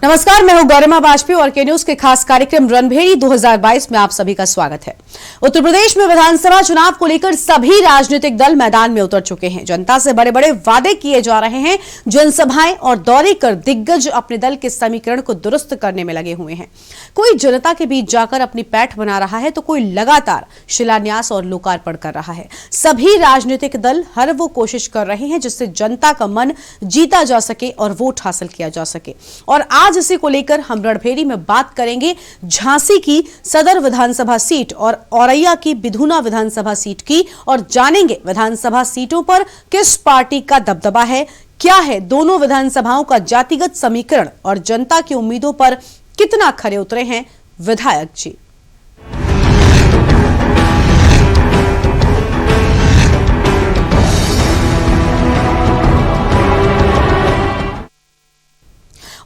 नमस्कार, मैं हूं गरिमा वाजपेयी और के न्यूज के खास कार्यक्रम रणभेरी 2022 में आप सभी का स्वागत है। उत्तर प्रदेश में विधानसभा चुनाव को लेकर सभी राजनीतिक दल मैदान में उतर चुके हैं। जनता से बड़े बड़े वादे किए जा रहे हैं। जनसभाएं और दौरे कर दिग्गज अपने दल के समीकरण को दुरुस्त करने में लगे हुए हैं। कोई जनता के बीच जाकर अपनी पैठ बना रहा है तो कोई लगातार शिलान्यास और लोकार्पण कर रहा है। सभी राजनीतिक दल हर वो कोशिश कर रहे हैं जिससे जनता का मन जीता जा सके और वोट हासिल किया जा सके। और आज इसी को लेकर हम रणभेरी में बात करेंगे झांसी की सदर विधानसभा सीट और औरैया की बिधुना विधानसभा सीट की, और जानेंगे विधानसभा सीटों पर किस पार्टी का दबदबा है, क्या है दोनों विधानसभाओं का जातिगत समीकरण और जनता की उम्मीदों पर कितना खरे उतरे हैं विधायक जी।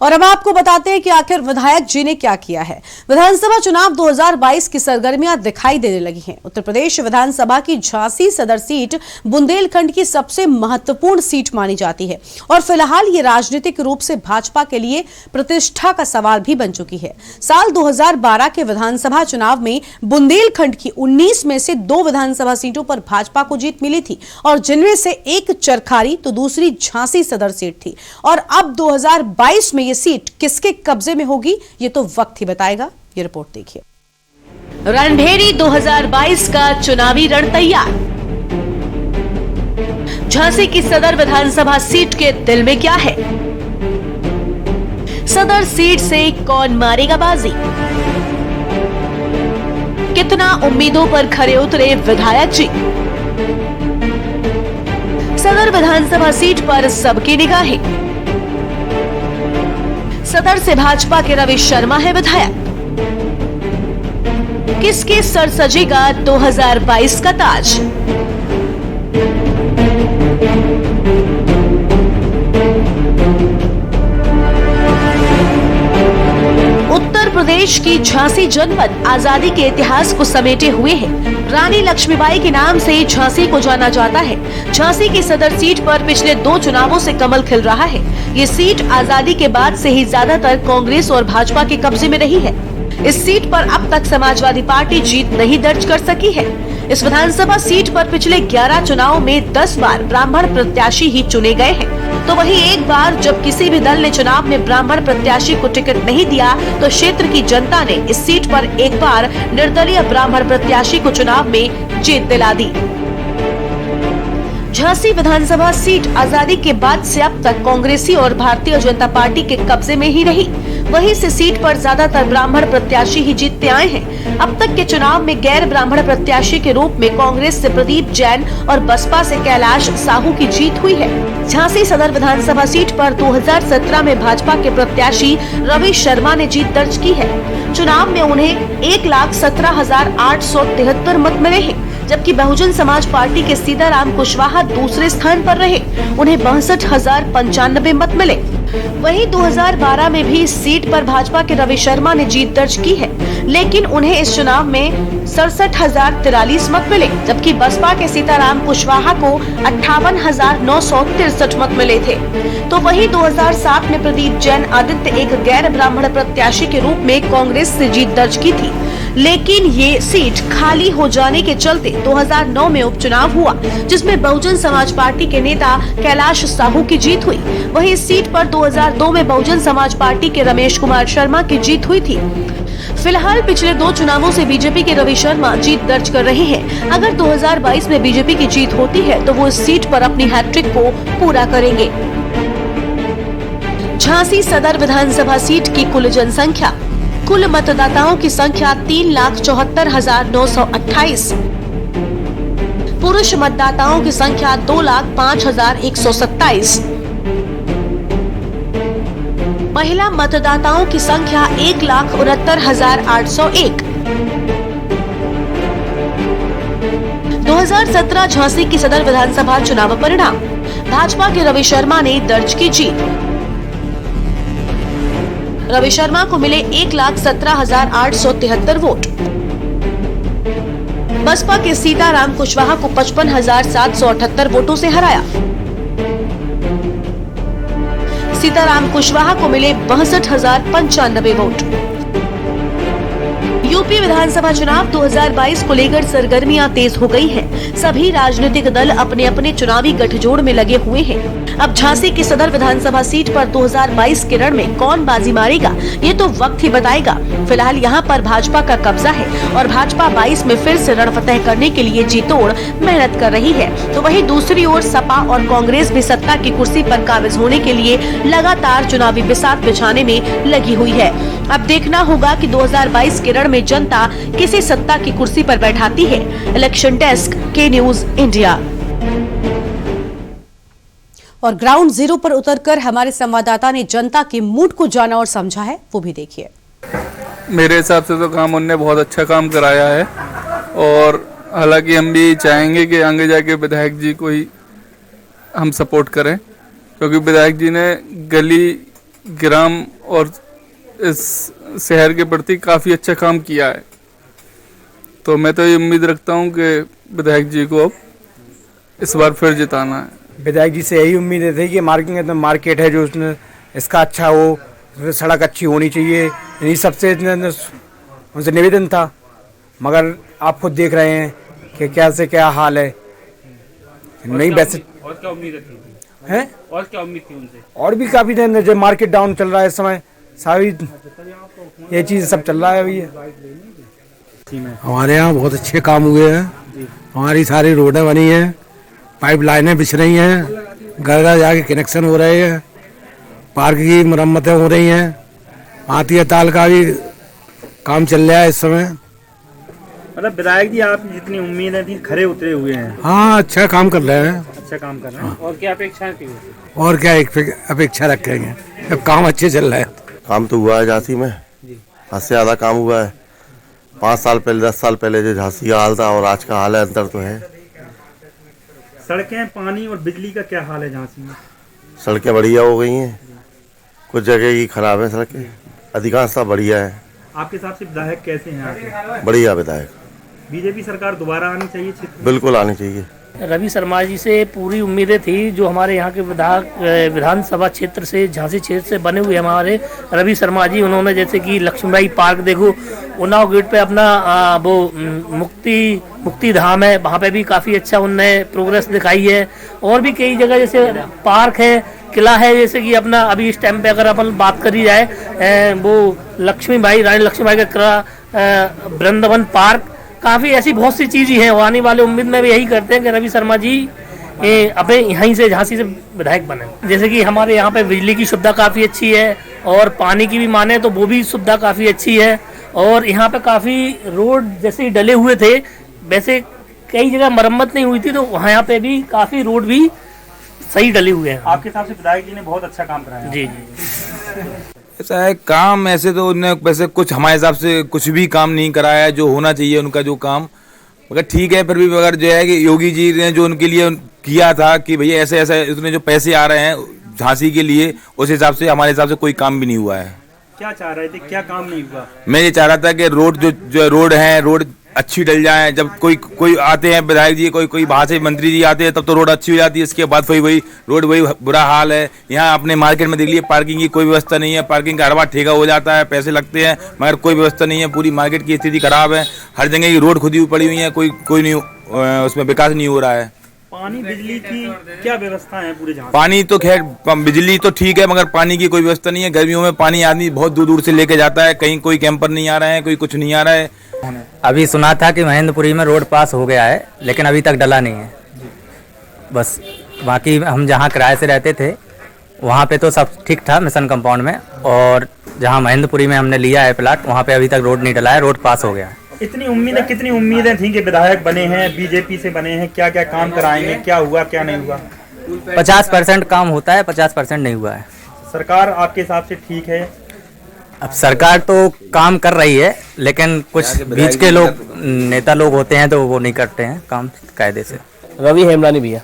और अब आपको बताते हैं कि आखिर विधायक जी ने क्या किया है। विधानसभा चुनाव 2022 की सरगर्मियां दिखाई देने लगी हैं। उत्तर प्रदेश विधानसभा की झांसी सदर सीट बुंदेलखंड की सबसे महत्वपूर्ण सीट मानी जाती है और फिलहाल ये राजनीतिक रूप से भाजपा के लिए प्रतिष्ठा का सवाल भी बन चुकी है। साल 2012 के विधानसभा चुनाव में बुंदेलखंड की 19 में से 2 विधानसभा सीटों पर भाजपा को जीत मिली थी और जिनमें से एक चरखारी तो दूसरी झांसी सदर सीट थी। और अब 2022 में सीट किसके कब्जे में होगी ये तो वक्त ही बताएगा। ये रिपोर्ट देखिए। रणभेरी 2022 का चुनावी रण तैयार। झांसी की सदर विधानसभा सीट के दिल में क्या है? सदर सीट से कौन मारेगा बाजी? कितना उम्मीदों पर खरे उतरे विधायक जी? सदर विधानसभा सीट पर सबकी निगाहें। सदर से भाजपा के रवि शर्मा है विधायक। किसके सर सजेगा 2022 का ताज? उत्तर प्रदेश की झांसी जनपद आजादी के इतिहास को समेटे हुए है। रानी लक्ष्मीबाई के नाम से झांसी को जाना जाता है। झांसी की सदर सीट पर पिछले 2 चुनावों से कमल खिल रहा है। ये सीट आजादी के बाद से ही ज्यादातर कांग्रेस और भाजपा के कब्जे में रही है। इस सीट पर अब तक समाजवादी पार्टी जीत नहीं दर्ज कर सकी है। इस विधानसभा सीट पर पिछले 11 चुनावों में 10 बार ब्राह्मण प्रत्याशी ही चुने गए हैं। तो वहीं एक बार जब किसी भी दल ने चुनाव में ब्राह्मण प्रत्याशी को टिकट नहीं दिया तो क्षेत्र की जनता ने इस सीट पर एक बार निर्दलीय ब्राह्मण प्रत्याशी को चुनाव में जीत दिला दी। झांसी विधानसभा सीट आजादी के बाद से अब तक कांग्रेसी और भारतीय जनता पार्टी के कब्जे में ही रही। वहीं से सीट पर ज्यादातर ब्राह्मण प्रत्याशी ही जीतते आए हैं। अब तक के चुनाव में गैर ब्राह्मण प्रत्याशी के रूप में कांग्रेस से प्रदीप जैन और बसपा से कैलाश साहू की जीत हुई है। झांसी सदर विधानसभा सीट पर 2017 में भाजपा के प्रत्याशी रवि शर्मा ने जीत दर्ज की है। चुनाव में उन्हें 1,17,873 मत मिले हैं, जबकि बहुजन समाज पार्टी के सीताराम कुशवाहा दूसरे स्थान पर रहे। उन्हें 62,095 मत मिले। वहीं 2012 में भी इस सीट पर भाजपा के रवि शर्मा ने जीत दर्ज की है, लेकिन उन्हें इस चुनाव में 67,043 मत मिले, जबकि बसपा के सीताराम कुशवाहा को 58,963 मत मिले थे। तो वहीं 2007 में प्रदीप जैन आदित्य एक गैर ब्राह्मण प्रत्याशी के रूप में कांग्रेस से जीत दर्ज की थी, लेकिन ये सीट खाली हो जाने के चलते 2009 में उपचुनाव हुआ, जिसमें बहुजन समाज पार्टी के नेता कैलाश साहू की जीत हुई। वहीं इस सीट पर 2002 में बहुजन समाज पार्टी के रमेश कुमार शर्मा की जीत हुई थी। फिलहाल पिछले 2 चुनावों से बीजेपी के रवि शर्मा जीत दर्ज कर रहे हैं। अगर 2022 में बीजेपी की जीत होती है तो वो इस सीट पर अपनी हैट्रिक को पूरा करेंगे। झांसी सदर विधानसभा सीट की कुल जनसंख्या, कुल मतदाताओं की संख्या 3,74,928, पुरुष मतदाताओं की संख्या 2,05,127, महिला मतदाताओं की संख्या 1,69,801। 2017 झांसी की सदर विधानसभा चुनाव परिणाम, भाजपा के रवि शर्मा ने दर्ज की जीत। रवि शर्मा को मिले 1,17,873 वोट। बसपा के सीताराम कुशवाहा को 55,778 वोटों से हराया। सीताराम कुशवाहा को मिले 62,095 वोट। यूपी विधानसभा चुनाव 2022 को लेकर सरगर्मियां तेज हो गई हैं। सभी राजनीतिक दल अपने अपने चुनावी गठजोड़ में लगे हुए हैं। अब झांसी की सदर विधानसभा सीट पर 2022 के रण में कौन बाजी मारेगा, ये तो वक्त ही बताएगा। फिलहाल यहाँ पर भाजपा का कब्जा है और भाजपा 22 में फिर से रण फतेह करने के लिए जी तोड़ मेहनत कर रही है। तो वहीं दूसरी ओर सपा और कांग्रेस भी सत्ता की कुर्सी पर काबिज होने के लिए लगातार चुनावी बिसात बिछाने में लगी हुई है। अब देखना होगा कि 2022 के रण में जनता किसी सत्ता की कुर्सी पर बैठाती है। इलेक्शन डेस्क, के न्यूज इंडिया। और ग्राउंड जीरो पर उतरकर हमारे संवाददाता ने जनता के मूड को जाना और समझा है, वो भी देखिए। मेरे हिसाब से तो काम उनने बहुत अच्छा काम कराया है और हालांकि हम भी चाहेंगे कि आगे जाके विधायक जी को ही हम सपोर्ट करें, क्योंकि विधायक जी ने गली, ग्राम और इस शहर के प्रति काफ़ी अच्छा काम किया है। तो मैं तो ये उम्मीद रखता हूँ कि विधायक जी को अब इस बार फिर जिताना है। विधायक जी से यही उम्मीद थी कि मार्केट है जो उसने इसका अच्छा हो, सड़क अच्छी होनी चाहिए, इन्हीं सबसे उनसे निवेदन था। मगर आप खुद देख रहे हैं कि क्या से क्या हाल है। नहीं वैसे और क्या उम्मीद थी हैं? और क्या उम्मीद थी उनसे? और भी काफ़ी दिन, जब मार्केट डाउन चल रहा है इस समय, सारी ये चीज़ सब चल रहा है अभी। हमारे यहाँ बहुत अच्छे काम हुए हैं। हमारी सारी रोडें बनी हैं, पाइप लाइनें बिछ रही हैं, घर घर जाके कनेक्शन हो रहे हैं, पार्क की मरम्मतें हो रही हैं, हाथी ताल का भी काम चल रहा है इस समय। मतलब विधायक जी आप जितनी उम्मीदें थी खरे उतरे हुए हैं। हाँ, अच्छा काम कर रहे हैं। अच्छा काम कर रहे हैं। और क्या अपेक्षाएं थी? और क्या अपेक्षा रखेंगे, अब काम अच्छे चल रहे हैं। काम तो हुआ है झांसी में, हद से ज़्यादा काम हुआ है। 5 साल पहले, 10 साल पहले जो झांसी का हाल था और आज का हाल है, अंतर तो है। सड़कें, पानी और बिजली का क्या हाल है झांसी में? सड़कें बढ़िया हो गई हैं, कुछ जगह ही खराब है सड़कें, अधिकांशतः बढ़िया है। आपके हिसाब से विधायक कैसे हैं आपके? बढ़िया विधायक। बीजेपी सरकार दोबारा आनी चाहिए क्षेत्र? बिल्कुल आनी चाहिए। रवि शर्मा जी से पूरी उम्मीदें थी, जो हमारे यहाँ के विधानसभा क्षेत्र से, झांसी क्षेत्र से बने हुए हमारे रवि शर्मा जी, उन्होंने जैसे कि लक्ष्मीबाई पार्क देखो, उन्नाव गेट पे अपना वो मुक्ति धाम है, वहाँ पे भी काफ़ी अच्छा उनने प्रोग्रेस दिखाई है। और भी कई जगह जैसे पार्क है, किला है, जैसे कि अपना अभी इस टाइम पे अगर अपन बात करी जाए वो रानी लक्ष्मीबाई का किला, वृंदावन पार्क, काफ़ी ऐसी बहुत सी चीज़ें हैं। आने वाले उम्मीद में भी यही करते हैं कि रवि शर्मा जी अपने यहीं से, झांसी से विधायक बने। जैसे कि हमारे यहाँ पे बिजली की सुविधा काफ़ी अच्छी है और पानी की भी माने तो वो भी सुविधा काफ़ी अच्छी है। और यहाँ पे काफ़ी रोड जैसे डले हुए थे, वैसे कई जगह मरम्मत नहीं हुई थी, तो यहाँ पे भी काफ़ी रोड भी सही डले हुए हैं। आपके हिसाब से विधायक जी ने बहुत अच्छा काम कराया? जी जी। ऐसा है काम, ऐसे तो उन्होंने वैसे कुछ हमारे हिसाब से कुछ भी काम नहीं कराया जो होना चाहिए उनका जो काम, मगर ठीक है। फिर भी अगर जो है कि योगी जी ने जो उनके लिए किया था कि भैया ऐसे ऐसे इतने जो पैसे आ रहे हैं झांसी के लिए, उस हिसाब से हमारे हिसाब से कोई काम भी नहीं हुआ है। क्या चाह रहे थे, क्या काम नहीं हुआ? मैं ये चाह रहा था कि रोड जो रोड है, रोड अच्छी डल जाए। जब कोई आते हैं विधायक जी, कोई बाहर से मंत्री जी आते हैं, तब तो रोड अच्छी हो जाती है। इसके बाद वही रोड वही बुरा हाल है। यहाँ अपने मार्केट में देख लिए, पार्किंग की कोई व्यवस्था नहीं है। पार्किंग का हर बार ठेका हो जाता है, पैसे लगते हैं, मगर कोई व्यवस्था नहीं है। पूरी मार्केट की स्थिति खराब है, हर जगह की रोड खुदी हुई पड़ी हुई है, कोई नहीं, उसमें विकास नहीं हो रहा है। पानी बिजली की क्या व्यवस्था है पूरे झांसी? पानी तो खैर, बिजली तो ठीक है, मगर पानी की कोई व्यवस्था नहीं है। गर्मियों में पानी आदमी बहुत दूर दूर से लेके जाता है, कहीं कोई कैंपर नहीं आ रहा है, कोई कुछ नहीं आ रहा है। अभी सुना था कि महेंद्रपुरी में रोड पास हो गया है, लेकिन अभी तक डला नहीं है। बस बाकी हम जहाँ किराए से रहते थे वहाँ पे तो सब ठीक था मिशन कंपाउंड में, और जहाँ महेंद्रपुरी में हमने लिया है प्लाट, वहाँ पे अभी तक रोड नहीं डला है, रोड पास हो गया है। कितनी उम्मीदें थी कि विधायक बने हैं, बीजेपी से बने हैं, क्या क्या काम कराएंगे, क्या हुआ क्या नहीं हुआ? 50% काम होता है, 50% नहीं हुआ है। सरकार आपके हिसाब से ठीक है? अब सरकार तो काम कर रही है, लेकिन कुछ बीच के लोग, नेता लोग होते हैं तो वो नहीं करते हैं काम कायदे से। रवि हेमरानी भैया।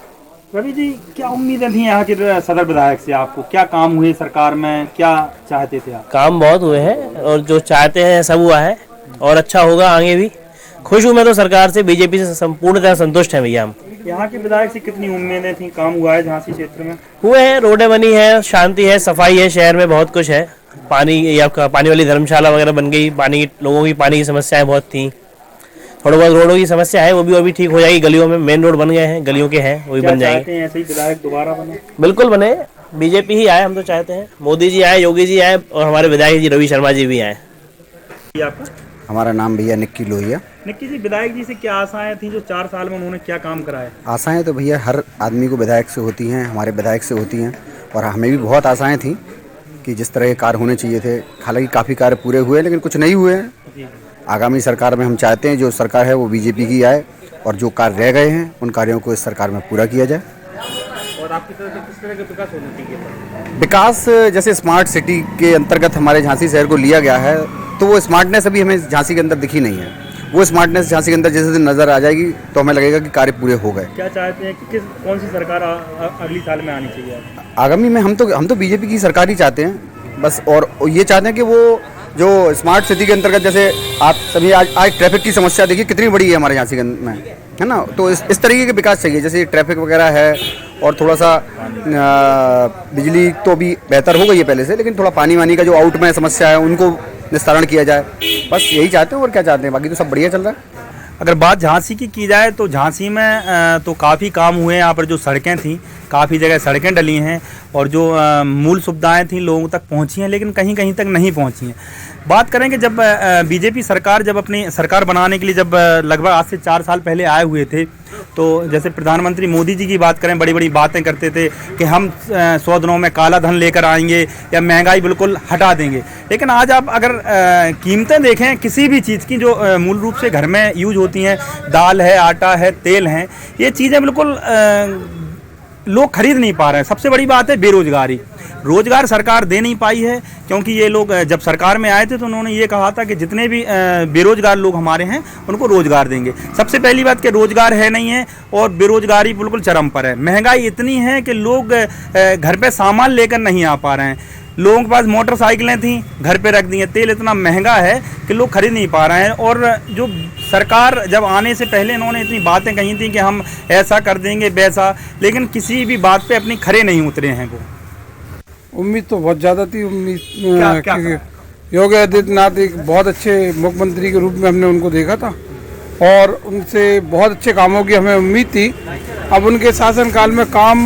रवि जी, क्या उम्मीदें थी यहाँ के सदर विधायक से? आपको क्या काम हुए सरकार में, क्या चाहते थे आप? काम बहुत हुए हैं और जो चाहते हैं सब हुआ है और अच्छा होगा आगे भी। खुश हूँ मैं तो सरकार से, बीजेपी से संपूर्णतः संतुष्ट हैं भैया हम। यहाँ के विधायक से कितनी उम्मीदें थी, काम हुआ है झांसी क्षेत्र में? हुए हैं, रोडें बनी है, शांति है, सफाई है, शहर में बहुत कुछ है। पानी, ये आपका पानी वाली धर्मशाला वगैरह बन गई, पानी, लोगों की पानी की समस्याएं बहुत थी। थोड़ा बहुत रोडों की समस्या है, वो भी ठीक हो जाएगी। गलियों में मेन रोड बन गए हैं, गलियों के हैं, वो भी बन जाएंगे। ऐसे ही विधायक दोबारा बने? बिल्कुल बने, बीजेपी ही आए, हम तो चाहते हैं। मोदी जी आए, योगी जी आए और हमारे विधायक जी रवि शर्मा जी भी आए। हमारा नाम भैया निक्की लोहिया। निक्की जी, विधायक जी से क्या आशाएं थी जो 4 साल में उन्होंने क्या काम कराया? आशाएं तो भैया हर आदमी को विधायक से होती हैं, हमारे विधायक से होती हैं, और हमें भी बहुत आशाएं थी कि जिस तरह के कार्य होने चाहिए थे। हालांकि काफ़ी कार्य पूरे हुए, लेकिन कुछ नहीं हुए हैं। आगामी सरकार में हम चाहते हैं जो सरकार है वो बीजेपी की आए, और जो कार्य रह गए हैं उन कार्यों को इस सरकार में पूरा किया जाए। और आपकी तरफ से किस तरह का विकास होना चाहिए? विकास जैसे स्मार्ट सिटी के अंतर्गत हमारे झांसी शहर को लिया गया है, तो वो स्मार्टनेस अभी हमें झांसी के अंदर दिखी नहीं है। वो स्मार्टनेस झांसी के अंदर जैसे दिन नज़र आ जाएगी तो हमें लगेगा कि कार्य पूरे हो गए। क्या चाहते हैं कि कौन सी सरकार अगली साल में आनी चाहिए? आगामी में हम तो बीजेपी की सरकार ही चाहते हैं बस, और ये चाहते हैं कि वो जो स्मार्ट सिटी के अंतर्गत, जैसे आप सभी आज ट्रैफिक की समस्या देखिए कितनी बड़ी है हमारे झांसी में, है ना। तो इस तरीके के विकास चाहिए, जैसे ट्रैफिक वगैरह है, और थोड़ा सा बिजली तो भी बेहतर हो गई है पहले से, लेकिन थोड़ा पानी का जो आउट में समस्या है उनको निस्तारण किया जाए। बस यही चाहते हैं, और क्या चाहते हैं, बाकी तो सब बढ़िया चल रहा है। अगर बात झांसी की जाए तो झांसी में तो काफ़ी काम हुए हैं। यहाँ पर जो सड़कें थीं, काफ़ी जगह सड़कें डली हैं, और जो मूल सुविधाएं थीं लोगों तक पहुँची हैं, लेकिन कहीं कहीं तक नहीं पहुँची हैं। बात करें कि जब बीजेपी सरकार जब अपनी सरकार बनाने के लिए जब लगभग आज से 4 साल पहले आए हुए थे, तो जैसे प्रधानमंत्री मोदी जी की बात करें, बड़ी बड़ी बातें करते थे कि हम 100 दिनों में काला धन लेकर आएंगे या महंगाई बिल्कुल हटा देंगे। लेकिन आज आप अगर कीमतें देखें किसी भी चीज़ की जो मूल रूप से घर में यूज होती हैं, दाल है, आटा है, तेल हैं, ये चीज़ें बिल्कुल लोग खरीद नहीं पा रहे हैं। सबसे बड़ी बात है बेरोजगारी। रोजगार सरकार दे नहीं पाई है, क्योंकि ये लोग जब सरकार में आए थे तो उन्होंने ये कहा था कि जितने भी बेरोजगार लोग हमारे हैं उनको रोजगार देंगे। सबसे पहली बात कि रोजगार है नहीं है, और बेरोजगारी बिल्कुल चरम पर है। महंगाई इतनी है कि लोग घर पे सामान लेकर नहीं आ पा रहे हैं। लोगों के पास मोटरसाइकिलें थीं, घर पे रख दी हैं। तेल इतना महंगा है कि लोग खरीद नहीं पा रहे हैं। और जो सरकार जब आने से पहले इन्होंने इतनी बातें कही थी कि हम ऐसा कर देंगे वैसा, लेकिन किसी भी बात पे अपनी खरे नहीं उतरे हैं। वो उम्मीद तो बहुत ज़्यादा थी। योगी आदित्यनाथ एक बहुत अच्छे मुख्यमंत्री के रूप में हमने उनको देखा था, और उनसे बहुत अच्छे कामों की हमें उम्मीद थी। अब उनके शासनकाल में काम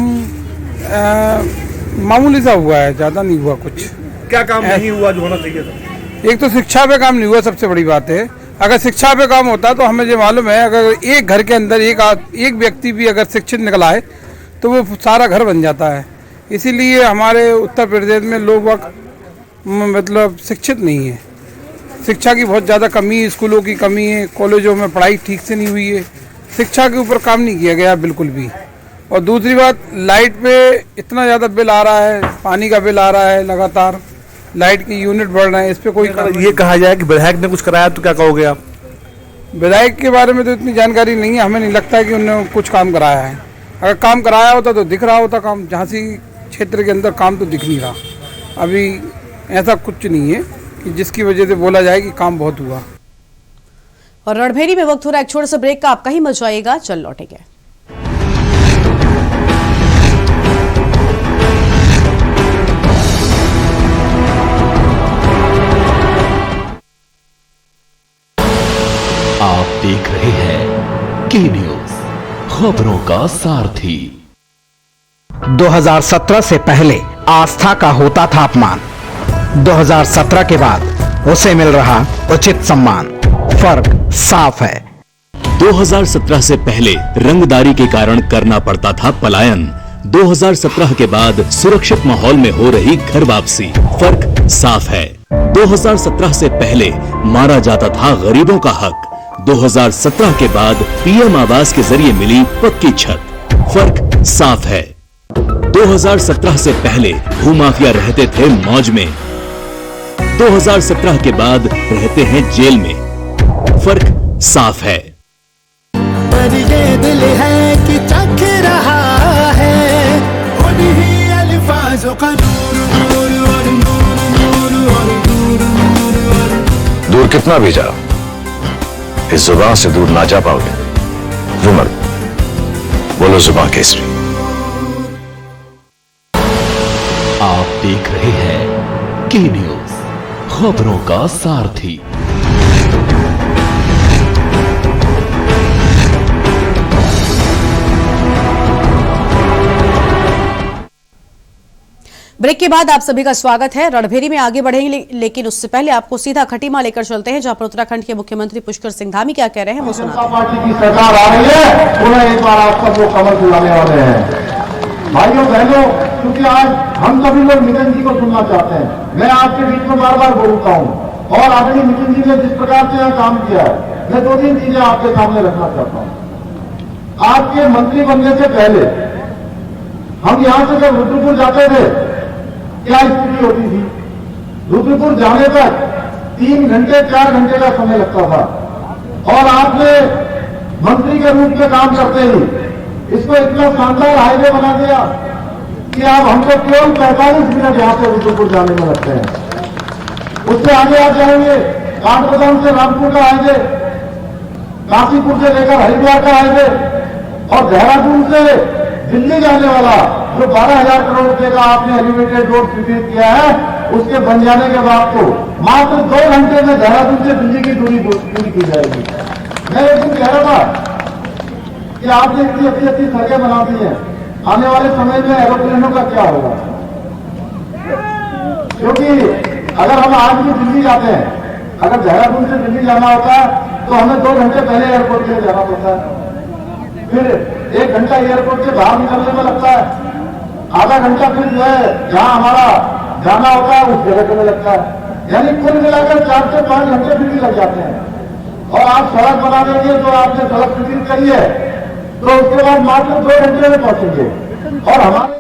मामूली सा हुआ है, ज़्यादा नहीं हुआ कुछ। क्या काम नहीं हुआ जो होना चाहिए था? एक तो शिक्षा पे काम नहीं हुआ, सबसे बड़ी बात है। अगर शिक्षा पे काम होता तो हमें जो मालूम है, अगर एक घर के अंदर एक व्यक्ति भी अगर शिक्षित निकला है तो वो सारा घर बन जाता है। इसीलिए हमारे उत्तर प्रदेश में लोग मतलब शिक्षित नहीं है। शिक्षा की बहुत ज़्यादा कमी है, स्कूलों की कमी है, कॉलेजों में पढ़ाई ठीक से नहीं हुई है, शिक्षा के ऊपर काम नहीं किया गया बिल्कुल भी। और दूसरी बात, लाइट पे इतना ज़्यादा बिल आ रहा है, पानी का बिल आ रहा है, लगातार लाइट की यूनिट बढ़ रहे हैं, इस पे कोई ये कहा जाए कि विधायक ने कुछ कराया तो क्या कहोगे आप? विधायक के बारे में तो इतनी जानकारी नहीं है, हमें नहीं लगता है कि उन्होंने कुछ काम कराया है। अगर काम कराया होता तो दिख रहा होता काम। झांसी क्षेत्र के अंदर काम तो दिख नहीं रहा। अभी ऐसा कुछ नहीं है कि जिसकी वजह से बोला जाए कि काम बहुत हुआ। और रणभेरी में वक्त हो रहा है एक छोटे से ब्रेक का, आप कहीं मत जाइएगा, चल लौटेंगे। आप देख रहे हैं के न्यूज, खबरों का सारथी। 2017 से पहले आस्था का होता था अपमान, 2017 के बाद उसे मिल रहा उचित सम्मान। फर्क साफ है। 2017 से पहले रंगदारी के कारण करना पड़ता था पलायन, 2017 के बाद सुरक्षित माहौल में हो रही घर वापसी। फर्क साफ है। 2017 से पहले मारा जाता था गरीबों का हक, 2017 के बाद पीएम आवास के जरिए मिली पक्की छत। फर्क साफ है। 2017 से पहले भूमाफिया रहते थे मौज में, 2017 के बाद रहते हैं जेल में। फर्क साफ है। पर ये दिल है कि चख रहा है उन्हीं अल्फाजों का दूर कितना भी जा, इस जुबान से दूर ना जा पाओगे। विमल, बोलो जुबान केसरी। आप देख रहे हैं के न्यूज, खबरों का सारथी। ब्रेक के बाद आप सभी का स्वागत है। रणभेरी में आगे बढ़ेंगे, लेकिन उससे पहले आपको सीधा खटीमा लेकर चलते हैं, जहां पर उत्तराखंड के मुख्यमंत्री पुष्कर सिंह धामी क्या कह रहे हैं वो सुनाते हैं। पार्टी की सरकार आ रही है, उन्हें एक बार आप सब लोग कमर बुलाने वाले हैं। भाइयों बहनों, क्योंकि आज हम सभी लोग नितिन जी को सुनना चाहते हैं। मैं आपके बीच में बार बार बोलता हूँ और आदरणीय नितिन जी ने जिस प्रकार से यहाँ काम किया है, मैं 2-3 चीजें आपके सामने रखना चाहता हूँ। आपके मंत्री बनने से पहले हम यहाँ से जब रुद्रपुर जाते थे, क्या स्थिति होती थी? रुद्रपुर जाने तक 3 घंटे 4 घंटे का समय लगता था और आपने मंत्री के रूप में काम करते ही इसको इतना शानदार हाईवे बना दिया कि आप हमको केवल 45 मिनट यहाँ से रुद्रपुर जाने में लगते हैं। उससे आगे आप जाएंगे, काठगोदाम से रामपुर का हाईवे, काशीपुर से लेकर हरिद्वार का हाईवे और देहरादून से दिल्ली जाने वाला जो 12,000 करोड़ रुपए का आपने एलिवेटेड रोड स्वीकृत किया है, उसके बन जाने के बाद तो मात्र 2 घंटे में देहरादून से दिल्ली की दूरी पूरी की जाएगी। मैं एक दिन कह रहा था कि आपने इतनी अच्छी सड़कें बना दी हैं, आने वाले समय में एरोप्लेनों का क्या होगा? क्योंकि अगर हम आज भी दिल्ली जाते हैं, अगर देहरादून से दिल्ली जाना होता है तो हमें 2 घंटे पहले एयरपोर्ट से जाना पड़ता है, फिर 1 घंटा एयरपोर्ट से बाहर निकलने में लगता है, आधा घंटा फिर जो है जहां हमारा जाना होता है उस जगह में लगता है। यानी कुल मिलाकर 4 से 5 घंटे फिर भी लग जाते हैं। और आप सड़क बना देंगे, जो आपने सड़क स्वीकृत करी है, तो उसके बाद मात्र 2 घंटे में पहुंचेंगे। और हमारे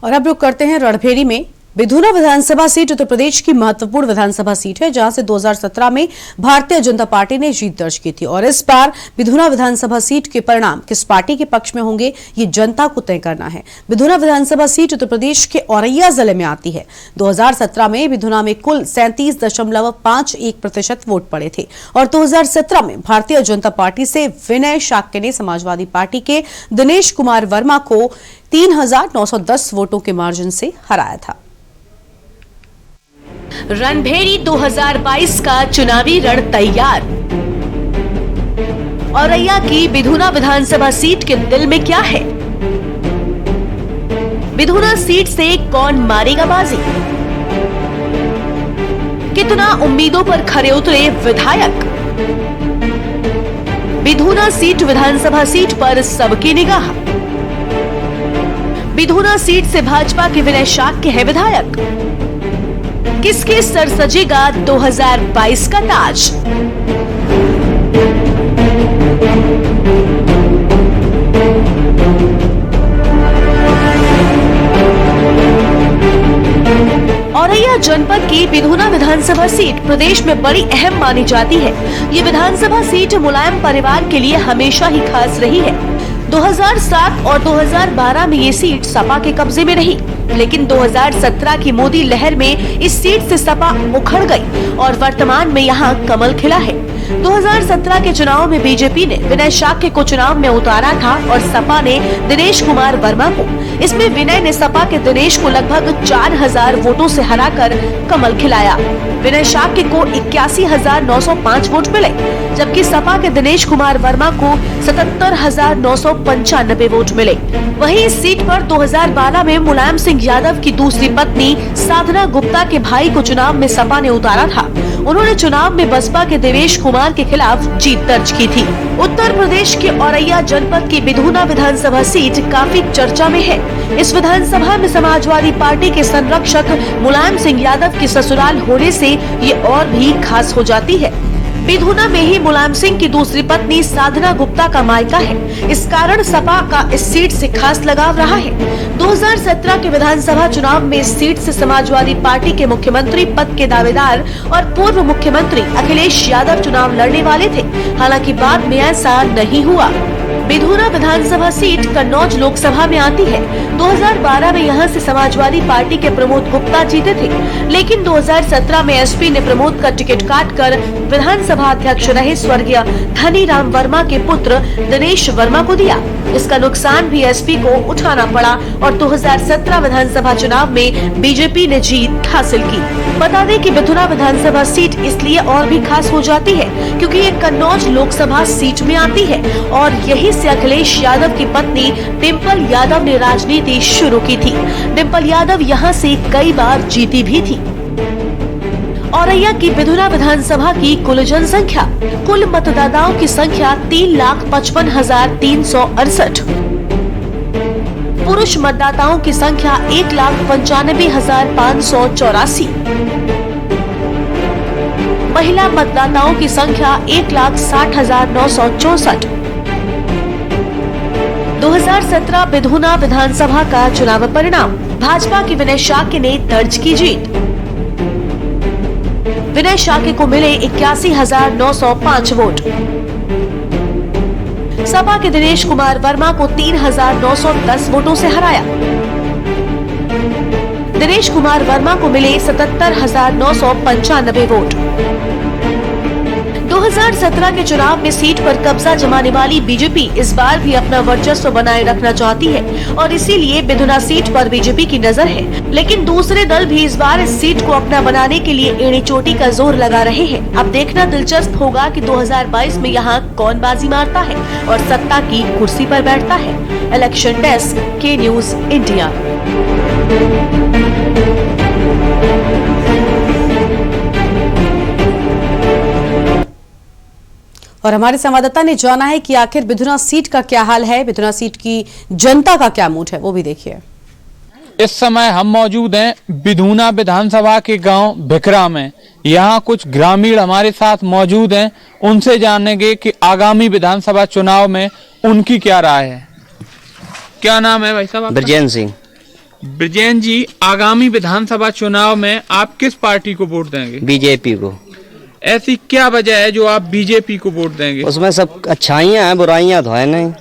और अब रुक करते हैं रणभेरी में। विधुना विधानसभा सीट उत्तर प्रदेश की महत्वपूर्ण विधानसभा सीट है, जहां से 2017 में भारतीय जनता पार्टी ने जीत दर्ज की थी और इस बार विधुना विधानसभा सीट के परिणाम किस पार्टी के पक्ष में होंगे, ये जनता को तय करना है। विधुना विधानसभा सीट उत्तर प्रदेश के औरैया जिले में आती है। 2017 में विधुना में कुल 37.51% वोट पड़े थे और 2017 में भारतीय जनता पार्टी से विनय शाक्य ने समाजवादी पार्टी के दिनेश कुमार वर्मा को 3,910 वोटों के मार्जिन से हराया था। रणभेरी 2022 का चुनावी रण तैयार। औरैया की विधुना विधानसभा सीट के दिल में क्या है? विधुना सीट से कौन मारेगा बाजी? कितना उम्मीदों पर खरे उतरे विधायक? विधुना सीट विधानसभा सीट पर सबकी निगाह। विधुना सीट से भाजपा के विनय शाक्य है विधायक। किसके सर सजेगा 2022 का ताज? औरैया जनपद की विधुना विधानसभा सीट प्रदेश में बड़ी अहम मानी जाती है। ये विधानसभा सीट मुलायम परिवार के लिए हमेशा ही खास रही है। 2007 और 2012 में ये सीट सपा के कब्जे में रही, लेकिन 2017 की मोदी लहर में इस सीट से सपा उखड़ गई और वर्तमान में यहाँ कमल खिला है। 2017 के चुनाव में बीजेपी ने विनय शाक्य को चुनाव में उतारा था और सपा ने दिनेश कुमार वर्मा को। इसमें विनय ने सपा के दिनेश को लगभग 4,000 वोटों से हराकर कमल खिलाया। विनय शाक्य को 81,905 वोट मिले, जबकि सपा के दिनेश कुमार वर्मा को 77,995 वोट मिले। वहीं इस सीट पर 2012 में मुलायम सिंह यादव की दूसरी पत्नी साधना गुप्ता के भाई को चुनाव में सपा ने उतारा था। उन्होंने चुनाव में बसपा के देवेश कुमार के खिलाफ जीत दर्ज की थी। उत्तर प्रदेश के औरैया जनपद की विधुना विधानसभा सीट काफी चर्चा में है। इस विधानसभा में समाजवादी पार्टी के संरक्षक मुलायम सिंह यादव की ससुराल होने से ये और भी खास हो जाती है। विधुना में ही मुलायम सिंह की दूसरी पत्नी साधना गुप्ता का मायका है। इस कारण सपा का इस सीट से खास लगाव रहा है। 2017 के विधानसभा चुनाव में इस सीट से समाजवादी पार्टी के मुख्यमंत्री पद के दावेदार और पूर्व मुख्यमंत्री अखिलेश यादव चुनाव लड़ने वाले थे। हालांकि बाद में ऐसा नहीं हुआ। बिधूना विधानसभा सीट कन्नौज लोकसभा में आती है। 2012 में यहां से समाजवादी पार्टी के प्रमोद गुप्ता जीते थे, लेकिन 2017 में एसपी ने प्रमोद का टिकट काटकर विधानसभा अध्यक्ष रहे स्वर्गीय धनी राम वर्मा के पुत्र दिनेश वर्मा को दिया। इसका नुकसान भी एसपी को उठाना पड़ा और 2017 विधानसभा चुनाव में बीजेपी ने जीत हासिल की। बता दें कि बिधूना विधानसभा सीट इसलिए और भी खास हो जाती है क्योंकि ये कन्नौज लोकसभा सीट में आती है और यहीं से अखिलेश यादव की पत्नी डिम्पल यादव ने राजनीति शुरू की थी। डिम्पल यादव यहाँ से कई बार जीती भी थी। औरैया की बिधूना विधानसभा की कुल जनसंख्या, कुल मतदाताओं की संख्या 3,55,368। पुरुष मतदाताओं की संख्या 1,95,584। महिला मतदाताओं की संख्या 1,60,964। 2017 बिधूना विधानसभा का चुनाव परिणाम, भाजपा की विनय शाक्य ने दर्ज की जीत। विनय शाक्य को मिले 81,905 वोट। सपा के दिनेश कुमार वर्मा को 3,910 वोटों से हराया। दिनेश कुमार वर्मा को मिले 77,995 वोट। 2017 के चुनाव में सीट पर कब्जा जमाने वाली बीजेपी इस बार भी अपना वर्चस्व बनाए रखना चाहती है और इसीलिए बिधूना सीट पर बीजेपी की नजर है। लेकिन दूसरे दल भी इस बार इस सीट को अपना बनाने के लिए एड़ी चोटी का जोर लगा रहे हैं। अब देखना दिलचस्प होगा कि 2022 में यहाँ कौन बाजी मारता है और सत्ता की कुर्सी पर बैठता है। इलेक्शन डेस्क, के न्यूज इंडिया। और हमारे संवाददाता ने जाना है कि आखिर बिधूना सीट का क्या हाल है, बिधूना सीट की जनता का क्या मूड है, वो भी देखिए। इस समय हम मौजूद हैं बिधूना विधानसभा के गांव भिकरा में। यहाँ कुछ ग्रामीण हमारे साथ मौजूद हैं, उनसे जानेंगे कि आगामी विधानसभा चुनाव में उनकी क्या राय है। क्या नाम है भाई साहब? ब्रजेन सिंह। ब्रजेन जी, आगामी विधानसभा चुनाव में आप किस पार्टी को वोट देंगे? बीजेपी को। ऐसी क्या वजह है जो आप बीजेपी को वोट देंगे? उसमें सब अच्छाइयाँ हैं, बुराइयाँ तो है नहीं।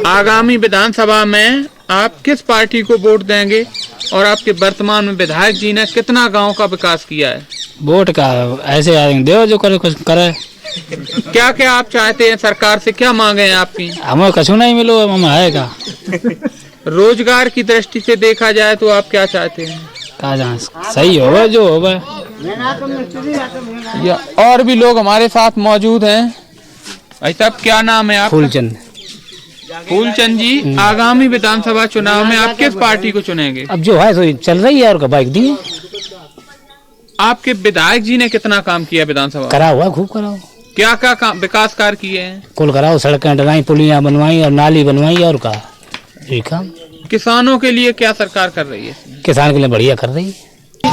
आगामी विधानसभा में आप किस पार्टी को वोट देंगे और आपके वर्तमान में विधायक जी ने कितना गांव का विकास किया है? वोट का ऐसे दे जो करे कुछ करे। क्या क्या आप चाहते हैं, सरकार से क्या मांगे हैं आपकी? हमें कछु नहीं मिलो, हम आएगा। रोजगार की दृष्टि से देखा जाए तो आप क्या चाहते हैं? सही होगा जो होगा। या और भी लोग हमारे साथ मौजूद हैं। भाई साहब, क्या नाम है आपका? फूलचंद। फूलचंद जी, आगामी विधानसभा चुनाव में आप किस पार्टी को चुनेंगे? अब जो है तो चल रही है और बाइक दी। आपके विधायक जी ने कितना काम किया विधानसभा? करा हुआ, खूब करा हुआ। क्या क्या काम विकास कार्य किए हैं? कुल कराओ, सड़कें डलाई, पुलियां बनवाई और नाली बनवाई और का ये काम। किसानों के लिए क्या सरकार कर रही है? किसान के लिए बढ़िया कर रही है।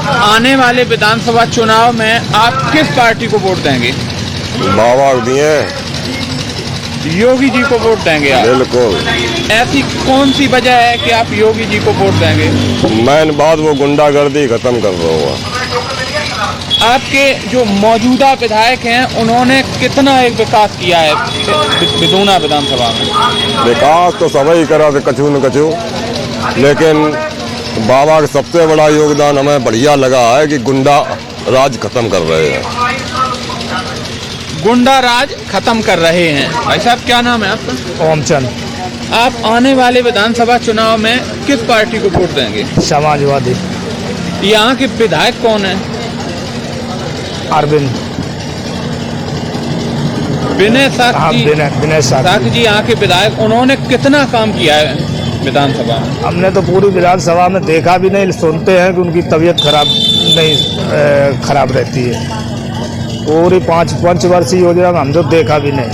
आने वाले विधानसभा चुनाव में आप किस पार्टी को वोट देंगे? बाबा दिए, योगी जी को वोट देंगे आप? बिल्कुल। ऐसी कौन सी वजह है कि आप योगी जी को वोट देंगे? मैंने बात वो गुंडागर्दी खत्म कर रहा हूँ। आपके जो मौजूदा विधायक हैं उन्होंने कितना एक विकास किया है बिधूना विधानसभा में? विकास तो सभी करा थे, कछु न कछु, लेकिन बाबा का सबसे बड़ा योगदान हमें बढ़िया लगा है कि गुंडा राज खत्म कर रहे हैं। गुंडा राज खत्म कर रहे हैं। भाई साहब, क्या नाम है आपका? ओमचंद। आप आने वाले विधानसभा चुनाव में किस पार्टी को वोट देंगे? समाजवादी। यहाँ के विधायक कौन है? अरविंद। विनय शाक्य जी यहाँ के विधायक, उन्होंने कितना काम किया है विधानसभा में? हमने तो पूरी विधानसभा में देखा भी नहीं, सुनते हैं कि उनकी तबीयत खराब रहती है। पूरी 5 वर्षीय योजना में हम तो देखा भी नहीं।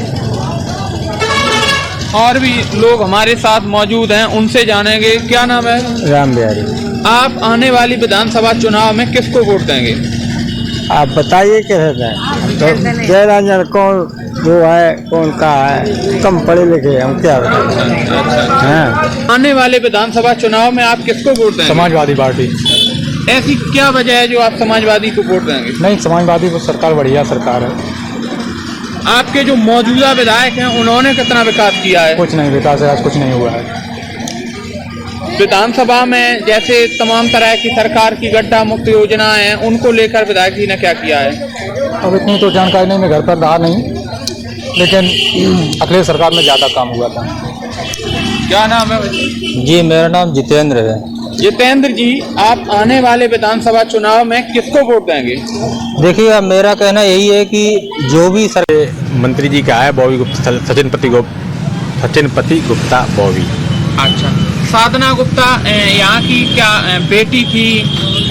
और भी लोग हमारे साथ मौजूद हैं, उनसे जानेंगे। क्या नाम है? राम बिहारी। आप आने वाली विधानसभा चुनाव में किसको वोट देंगे? आप बताइए कैसे है? तो जयराजन कौन जो है, कौन का है, कम पढ़े लिखे हम क्या हाँ। आने वाले विधानसभा चुनाव में आप किसको वोट देंगे? समाजवादी पार्टी। ऐसी क्या वजह है जो आप समाजवादी को वोट देंगे? नहीं, समाजवादी को सरकार बढ़िया सरकार है। आपके जो मौजूदा विधायक हैं उन्होंने कितना विकास किया है? कुछ नहीं, विकास आज कुछ नहीं हुआ है। विधानसभा में जैसे तमाम तरह की सरकार की गड्ढा मुक्त योजना है, उनको लेकर विधायक जी ने क्या किया है? अब इतनी तो जानकारी नहीं, मैं घर पर रहा नहीं, लेकिन अखिलेश सरकार में ज़्यादा काम हुआ था। क्या नाम है? जी मेरा नाम जितेंद्र है। जितेंद्र जी, आप आने वाले विधानसभा चुनाव में किसको वोट देंगे? देखिए अब मेरा कहना यही है कि जो भी मंत्री जी का है बॉबी गुप्ता, सचिन पति गुप्ता बॉबी। अच्छा, साधना गुप्ता यहाँ की क्या बेटी थी?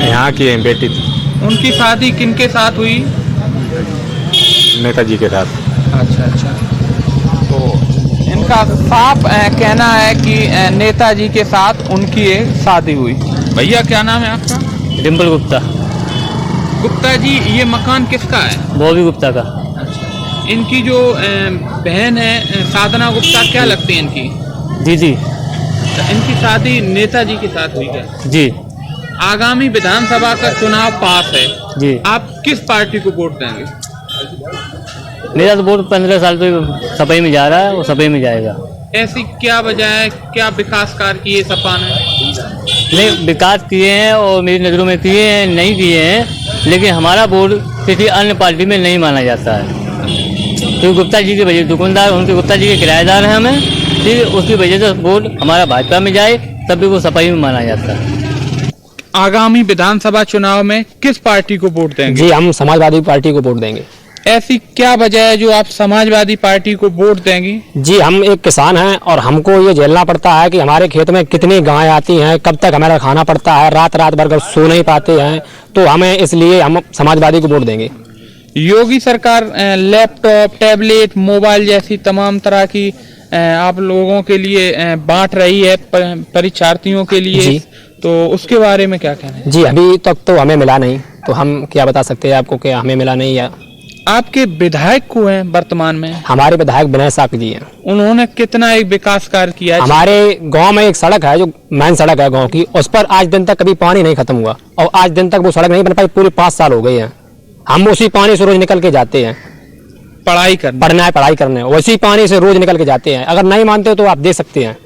यहाँ की बेटी थी। उनकी शादी किनके साथ हुई? नेताजी के साथ। अच्छा, तो इनका साफ कहना है कि नेताजी के साथ उनकी एक शादी हुई। भैया क्या नाम है आपका? डिम्पल गुप्ता। गुप्ता जी, ये मकान किसका है? बॉबी गुप्ता का। इनकी जो बहन है साधना गुप्ता, क्या लगती है इनकी? दीदी। इनकी शादी नेताजी के साथ हुई क्या? जी। आगामी विधानसभा का चुनाव पास है जी, आप किस पार्टी को वोट देंगे? मेरा तो वोट 15 साल तो सपा में जा रहा है, वो सपा में जाएगा। ऐसी क्या वजह है? क्या विकास कार्य किए सपा ने? नहीं, विकास किए हैं और मेरी नज़रों में किए हैं, नहीं किए हैं, लेकिन हमारा वोट किसी अन्य पार्टी में नहीं माना जाता है। तो गुप्ता जी के वजह दुकानदार, उनके गुप्ता जी के किराएदार हैं हमें, ठीक है, उसकी वजह से वोट हमारा भाजपा में जाए तब भी वो सपा में माना जाता है। आगामी विधानसभा चुनाव में किस पार्टी को वोट देंगे? जी हम समाजवादी पार्टी को वोट देंगे। ऐसी क्या वजह है जो आप समाजवादी पार्टी को वोट देंगे? जी हम एक किसान हैं और हमको ये झेलना पड़ता है कि हमारे खेत में कितनी गायें आती हैं, कब तक हमारा खाना पड़ता है, रात भर सो नहीं पाते हैं, तो हमें इसलिए हम समाजवादी को वोट देंगे। योगी सरकार लैपटॉप, टैबलेट, मोबाइल जैसी तमाम तरह की आप लोगों के लिए बांट रही है परीक्षार्थियों के लिए, तो उसके बारे में क्या कहना है? जी अभी तक तो हमें मिला नहीं, तो हम क्या बता सकते हैं आपको कि हमें मिला नहीं। या आपके विधायक को हैं वर्तमान में? हमारे विधायक विनय साक जी हैं। उन्होंने कितना एक विकास कार्य किया है? हमारे गांव में एक सड़क है जो मेन सड़क है गांव की, उस पर आज दिन तक कभी पानी नहीं खत्म हुआ और आज दिन तक वो सड़क नहीं बन पाई, पूरे 5 साल हो गए हैं। हम उसी पानी से रोज निकल के जाते हैं पढ़ाई करने उसी पानी से रोज निकल के जाते हैं। अगर नहीं मानते तो आप दे सकते हैं।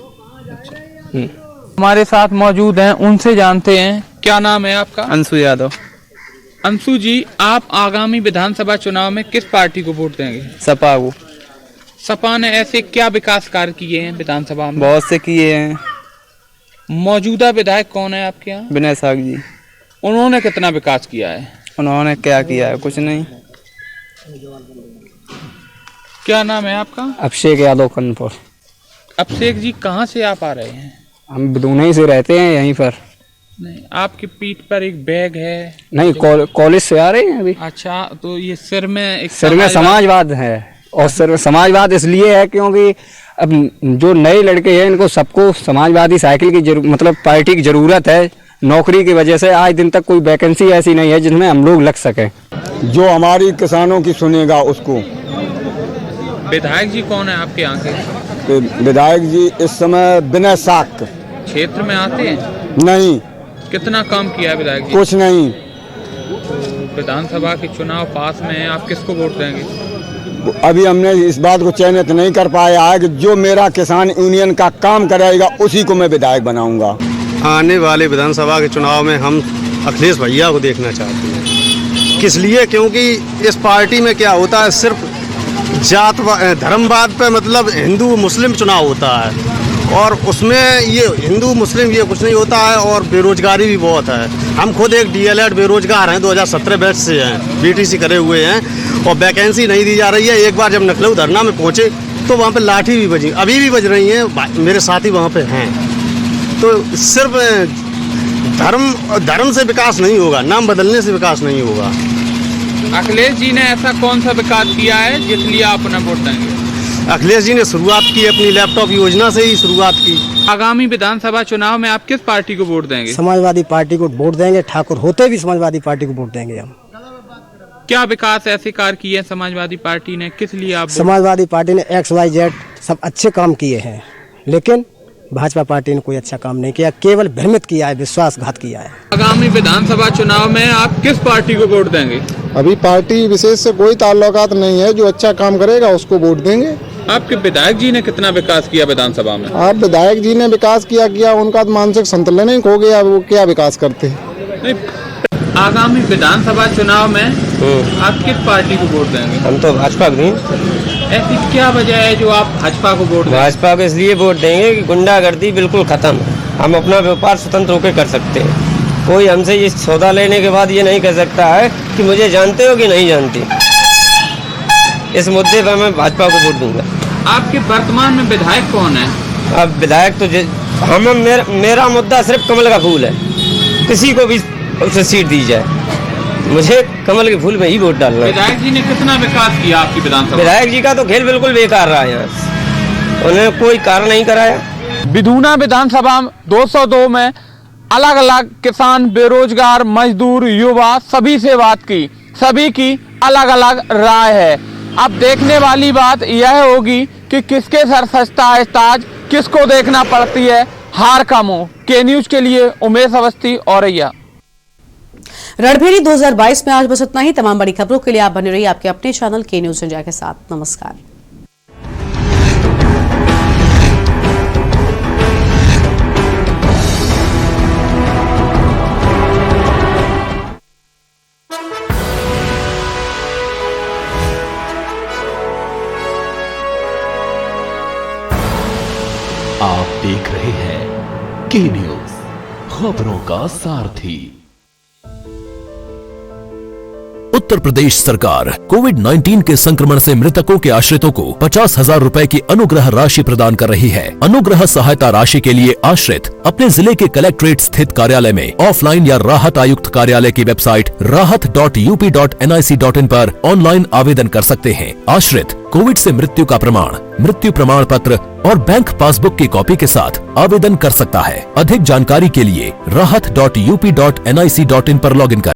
हमारे साथ मौजूद हैं, उनसे जानते हैं। क्या नाम है आपका? अंशु यादव। अंशु जी, आप आगामी विधानसभा चुनाव में किस पार्टी को वोट देंगे? सपा को। सपा ने ऐसे क्या विकास कार्य किए हैं विधानसभा में? बहुत से किए हैं। मौजूदा विधायक कौन है आपके यहाँ? विनय साग जी। उन्होंने कितना विकास किया है? उन्होंने क्या किया है? कुछ नहीं। क्या नाम है आपका? अभिषेक यादव कनपुर। अभिषेक जी, कहाँ से आप आ रहे हैं? हम बदूनई से रहते हैं यहीं पर। नहीं, आपकी पीठ पर एक बैग है। नहीं, कॉलेज से आ रहे हैं अभी। अच्छा, तो ये सिर में समाजवाद है, और सिर समाजवाद इसलिए है क्योंकि अब जो नए लड़के हैं इनको सबको समाजवादी साइकिल की मतलब पार्टी की जरूरत है। नौकरी की वजह से आज दिन तक कोई वैकेंसी ऐसी नहीं है जिसमें हम लोग लग सकें। जो हमारी किसानों की सुनेगा उसको। विधायक जी कौन है आपके यहाँ के? विधायक जी इस समय विनय साक। क्षेत्र में आते हैं? नहीं। कितना काम किया है विधायक जी? कुछ नहीं। विधानसभा के चुनाव पास में है, आप किसको वोट देंगे? अभी हमने इस बात को चयनित नहीं कर पाया है कि जो मेरा किसान यूनियन का काम करेगा उसी को मैं विधायक बनाऊंगा। आने वाले विधानसभा के चुनाव में हम अखिलेश भैया को देखना चाहते हैं। किस लिए? क्योंकि इस पार्टी में क्या होता है, सिर्फ जात धर्मवाद पे मतलब हिंदू मुस्लिम चुनाव होता है, और उसमें ये हिंदू मुस्लिम ये कुछ नहीं होता है, और बेरोजगारी भी बहुत है। हम खुद एक DL.ED बेरोजगार हैं, 2017 बैच से हैं, BTC करे हुए हैं, और वैकेंसी नहीं दी जा रही है। एक बार जब नकलऊ धरना में पहुँचे तो वहाँ पे लाठी भी बजी, अभी भी बज रही हैं, मेरे साथी वहाँ पे हैं। तो सिर्फ धर्म से विकास नहीं होगा, नाम बदलने से विकास नहीं होगा। अखिलेश जी ने ऐसा कौन सा विकास किया है जिसलिए आप उन्हें वोट देंगे? अखिलेश जी ने शुरुआत की अपनी लैपटॉप योजना से ही शुरुआत की। आगामी विधानसभा चुनाव में आप किस पार्टी को वोट देंगे? समाजवादी पार्टी को वोट देंगे। ठाकुर होते भी समाजवादी पार्टी को वोट देंगे हम। क्या विकास ऐसे कार्य किए हैं समाजवादी पार्टी ने, किस लिए आप? समाजवादी पार्टी ने XYZ सब अच्छे काम किए हैं, लेकिन भाजपा पार्टी ने कोई अच्छा काम नहीं किया, केवल भ्रमित किया है, विश्वासघात किया है। आगामी विधानसभा चुनाव में आप किस पार्टी को वोट देंगे? अभी पार्टी विशेष से कोई ताल्लुकात नहीं है, जो अच्छा काम करेगा उसको वोट देंगे। आपके विधायक जी ने कितना विकास किया विधानसभा में? आप विधायक जी ने विकास किया उनका तो मानसिक संतुलन ही खो गया, वो क्या विकास करते हैं। आगामी विधानसभा चुनाव में आप किस पार्टी को वोट देंगे? हम तो भाजपा को ऐसी क्या वजह है जो आप भाजपा को वोट देंगे? भाजपा को इसलिए वोट देंगे कि गुंडागर्दी बिल्कुल खत्म, हम अपना व्यापार स्वतंत्र होकर कर सकते हैं। कोई हमसे ये सौदा लेने के बाद ये नहीं कह सकता है कि मुझे जानते हो कि नहीं जानते। इस मुद्दे पर मैं भाजपा को वोट दूंगा। आपके वर्तमान में विधायक कौन है? अब विधायक तो मेरा मुद्दा सिर्फ कमल का फूल है, किसी को भी उसे सीट दी जाए, मुझे कमल के फूल में ही वोट डालना है। विधायक जी ने कितना विकास किया आपकी विधानसभा? विधायक जी का तो खेल बिल्कुल बेकार रहा है, यहाँ उन्होंने कोई कार्य नहीं कराया। बिधूना विधानसभा 202 में अलग अलग किसान, बेरोजगार, मजदूर, युवा सभी से बात की, सभी की अलग अलग राय है। अब देखने वाली बात यह होगी कि किसके सर सजता है ताज, किसको देखना पड़ती है हार का मुंह। के न्यूज के लिए उमेश अवस्थी, औरैया। रणभेरी 2022 में आज बस इतना ही। तमाम बड़ी खबरों के लिए आप बने रहिए आपके अपने चैनल के न्यूज इंडिया के साथ। नमस्कार। आप देख रहे हैं के न्यूज, खबरों का सारथी। उत्तर प्रदेश सरकार कोविड-19 के संक्रमण से मृतकों के आश्रितों को 50,000 रुपए की अनुग्रह राशि प्रदान कर रही है। अनुग्रह सहायता राशि के लिए आश्रित अपने जिले के कलेक्ट्रेट स्थित कार्यालय में ऑफलाइन या राहत आयुक्त कार्यालय की वेबसाइट rahat.up.nic.in पर ऑनलाइन आवेदन कर सकते हैं। आश्रित कोविड से मृत्यु का प्रमाण, मृत्यु प्रमाण पत्र और बैंक पासबुक की कॉपी के साथ आवेदन कर सकता है। अधिक जानकारी के लिए rahat.up.nic.in पर लॉगिन करें।